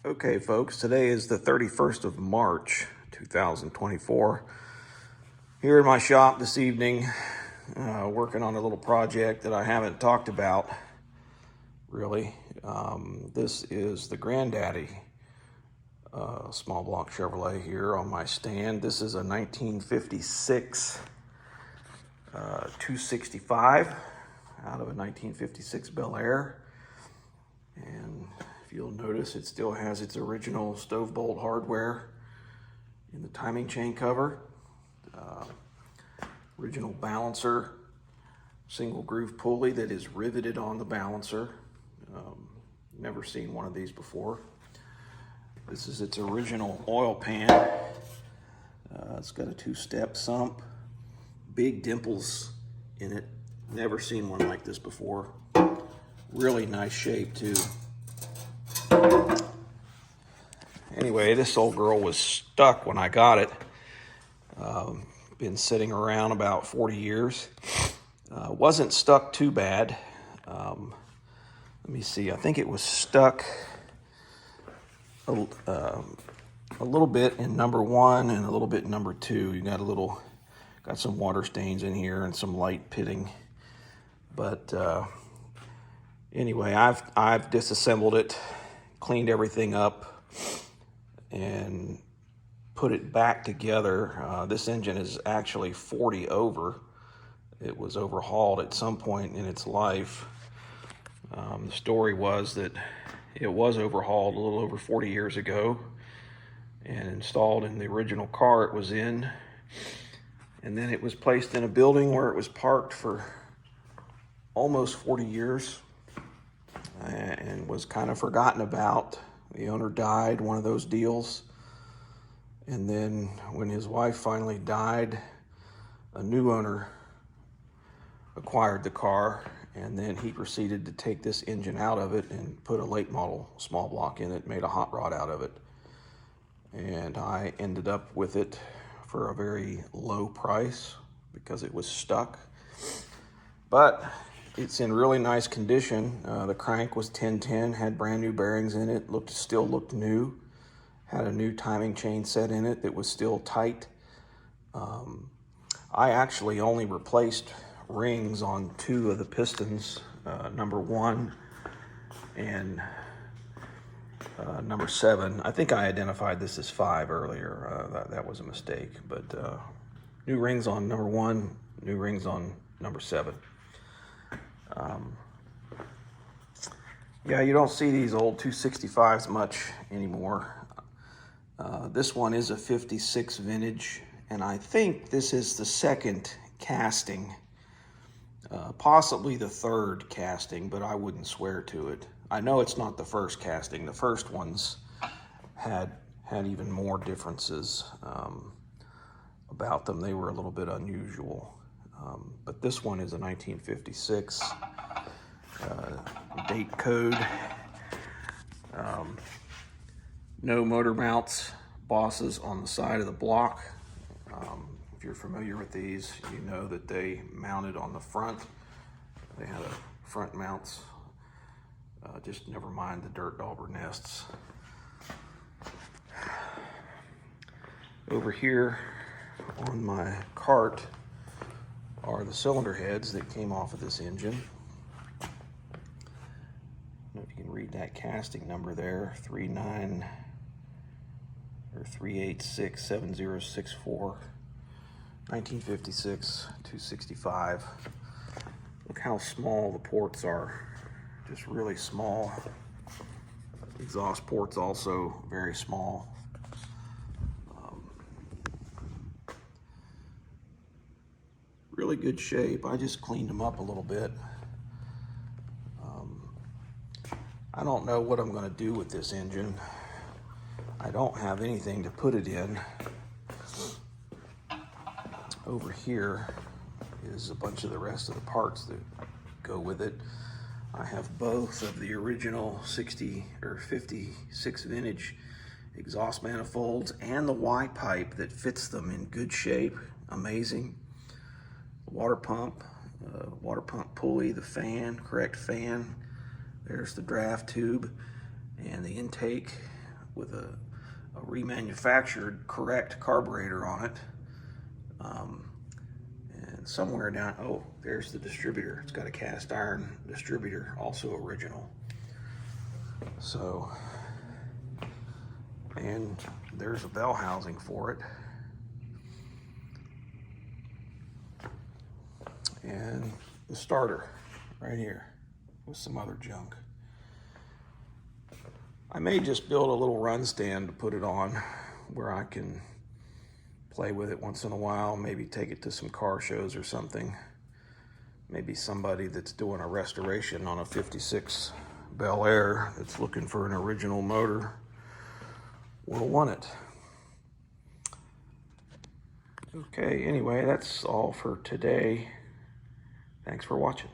Okay, folks, today is the 31st of March, 2024. Here in my shop this evening, working on a little project that I haven't talked about, really. This is the Granddaddy small block Chevrolet here on my stand. This is a 1956 265 out of a 1956 Bel Air. And if you'll notice, it still has its original stove bolt hardware in the timing chain cover. Original balancer, single groove pulley that is riveted on the balancer. Never seen one of these before. This is its original oil pan. It's got a two-step sump, big dimples in it. Never seen one like this before. Really nice shape too. Anyway, this old girl was stuck when I got it. Been sitting around about 40 years. Wasn't stuck too bad. Let me see, I think it was stuck a little bit in number 1 and a little bit in number 2. You got some water stains in here and some light pitting. But anyway, I've disassembled it, cleaned everything up, and put it back together. This engine is actually 40 over. It was overhauled at some point in its life. The story was that it was overhauled a little over 40 years ago and installed in the original car it was in. And then it was placed in a building where it was parked for almost 40 years and was kind of forgotten about. The owner died, one of those deals. And then when his wife finally died, a new owner acquired the car, and then he proceeded to take this engine out of it and put a late model small block in it, made a hot rod out of it. And I ended up with it for a very low price because it was stuck. But it's in really nice condition. The crank was 1010, had brand new bearings in it, still looked new. Had a new timing chain set in it that was still tight. I actually only replaced rings on 2 of the pistons, number 1 and number 7. I think I identified this as 5 earlier. That was a mistake. But new rings on number 1, new rings on number 7. Yeah, you don't see these old 265s much anymore. This one is a 56 vintage, and I think this is the second casting, possibly the third casting, but I wouldn't swear to it. I know it's not the first casting. The first ones had even more differences about them. They were a little bit unusual, but this one is a 1956 date code. No motor mounts, bosses on the side of the block. If you're familiar with these, you know that they mounted on the front. They had a front mounts. Just never mind the dirt dauber nests. Over here on my cart are the cylinder heads that came off of this engine. I don't know if you can read that casting number there, 3867064, 1956 265. Look how small the ports are, just really small. Exhaust ports also very small. Really good shape. I just cleaned them up a little bit. I don't know what I'm going to do with this engine. I don't have anything to put it in. Over here is a bunch of the rest of the parts that go with it. I have both of the original 60 or 56 vintage exhaust manifolds and the Y pipe that fits them in good shape. Amazing. Water pump pulley, the fan, correct fan. There's the draft tube and the intake. with a remanufactured correct carburetor on it. And somewhere down, oh, there's the distributor. It's got a cast iron distributor, also original. So, and there's a bell housing for it. And the starter right here with some other junk. I may just build a little run stand to put it on where I can play with it once in a while, maybe take it to some car shows or something. Maybe somebody that's doing a restoration on a 56 Bel Air that's looking for an original motor will want it. Okay, anyway, that's all for today. Thanks for watching.